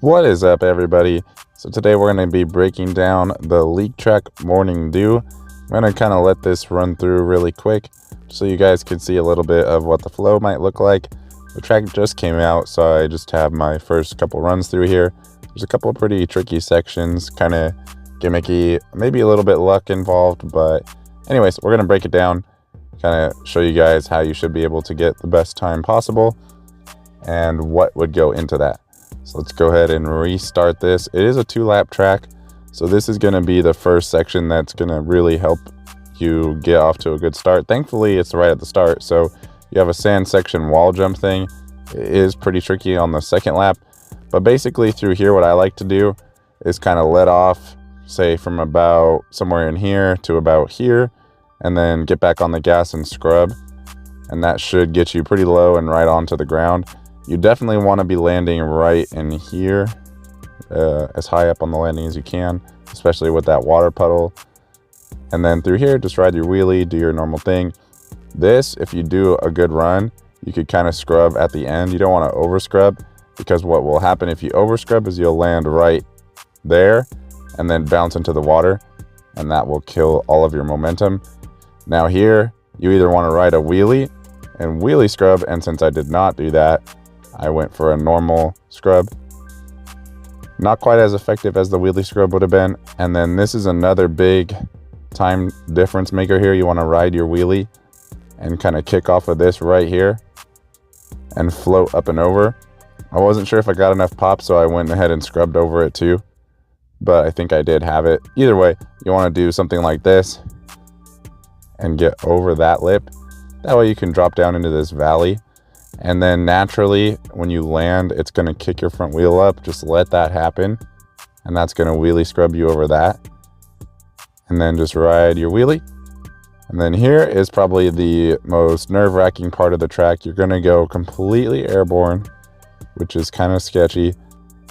What is up, everybody? So today we're going to be breaking down the League Track Morning Dew. I'm going to kind of let this run through really quick so you guys can see a little bit of what the flow might look like. The track just came out, so I just have my first couple runs through here. There's a couple of pretty tricky sections, kind of gimmicky, maybe a little bit luck involved, but anyways, we're going to break it down, kind of show you guys how you should be able to get the best time possible and what would go into that. So let's go ahead and restart this. It is a 2-lap track, so this is going to be the first section that's going to really help you get off to a good start. Thankfully, it's right at the start, so you have a sand section wall jump thing. It is pretty tricky on the second lap, but basically through here, what I like to do is kind of let off, say from about somewhere in here to about here, and then get back on the gas and scrub, and that should get you pretty low and right onto the ground. You definitely want to be landing right in here, as high up on the landing as you can, especially with that water puddle. And then through here, just ride your wheelie, do your normal thing. This, if you do a good run, you could kind of scrub at the end. You don't want to over scrub, because what will happen if you over scrub is you'll land right there and then bounce into the water, and that will kill all of your momentum. Now here, you either want to ride a wheelie and wheelie scrub, and since I did not do that, I went for a normal scrub. Not quite as effective as the wheelie scrub would have been. And then this is another big time difference maker here. You want to ride your wheelie and kind of kick off of this right here and float up and over. I wasn't sure if I got enough pop, so I went ahead and scrubbed over it too, but I think I did have it. Either way, you want to do something like this and get over that lip. That way you can drop down into this valley. And then naturally, when you land, it's going to kick your front wheel up. Just let that happen. And that's going to wheelie scrub you over that. And then just ride your wheelie. And then here is probably the most nerve-wracking part of the track. You're going to go completely airborne, which is kind of sketchy.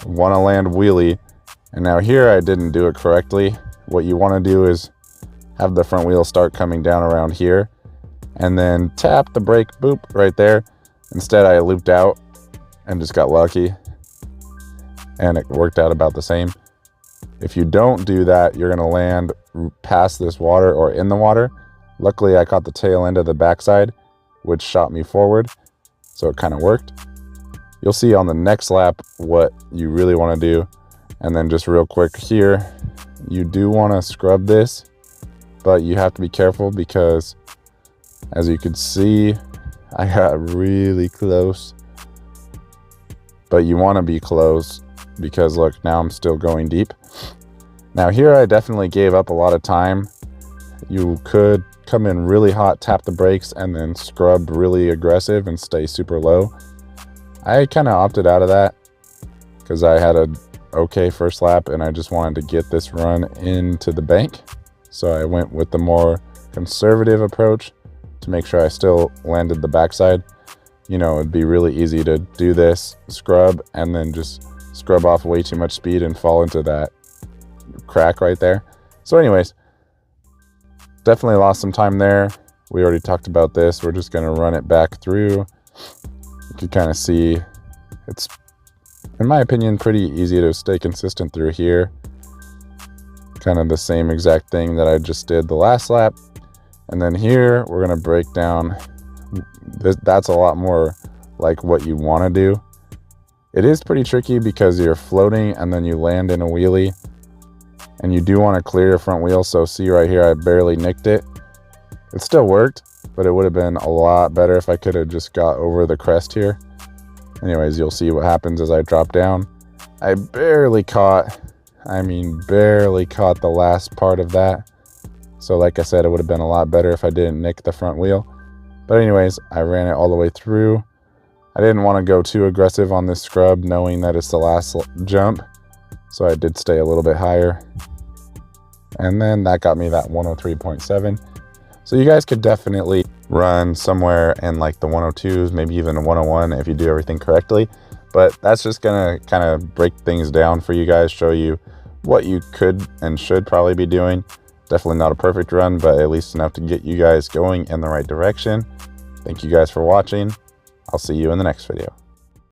Want to land wheelie. And now here I didn't do it correctly. What you want to do is have the front wheel start coming down around here. And then tap the brake, boop, right there. Instead, I looped out and just got lucky, and it worked out about the same. If you don't do that, you're going to land past this water or in the water. Luckily, I caught the tail end of the backside, which shot me forward, so it kind of worked. You'll see on the next lap what you really want to do. And then just real quick here, you do want to scrub this, but you have to be careful because, as you can see, I got really close, but you want to be close because look, now I'm still going deep. Now here I definitely gave up a lot of time. You could come in really hot, tap the brakes, and then scrub really aggressive and stay super low. I kind of opted out of that because I had a okay first lap and I just wanted to get this run into the bank. So I went with the more conservative approach to make sure I still landed the backside. You know, it'd be really easy to do this, scrub, and then just scrub off way too much speed and fall into that crack right there. So anyways, definitely lost some time there. We already talked about this. We're just going to run it back through. You can kind of see it's, in my opinion, pretty easy to stay consistent through here. Kind of the same exact thing that I just did the last lap. And then here, we're going to break down, that's a lot more like what you want to do. It is pretty tricky because you're floating and then you land in a wheelie. And you do want to clear your front wheel. So see right here, I barely nicked it. It still worked, but it would have been a lot better if I could have just got over the crest here. Anyways, you'll see what happens as I drop down. I barely caught, barely caught the last part of that. So like I said, it would have been a lot better if I didn't nick the front wheel. But anyways, I ran it all the way through. I didn't want to go too aggressive on this scrub, knowing that it's the last jump. So I did stay a little bit higher. And then that got me that 103.7. So you guys could definitely run somewhere in like the 102s, maybe even a 101 if you do everything correctly. But that's just going to kind of break things down for you guys, show you what you could and should probably be doing. Definitely not a perfect run, but at least enough to get you guys going in the right direction. Thank you guys for watching. I'll see you in the next video.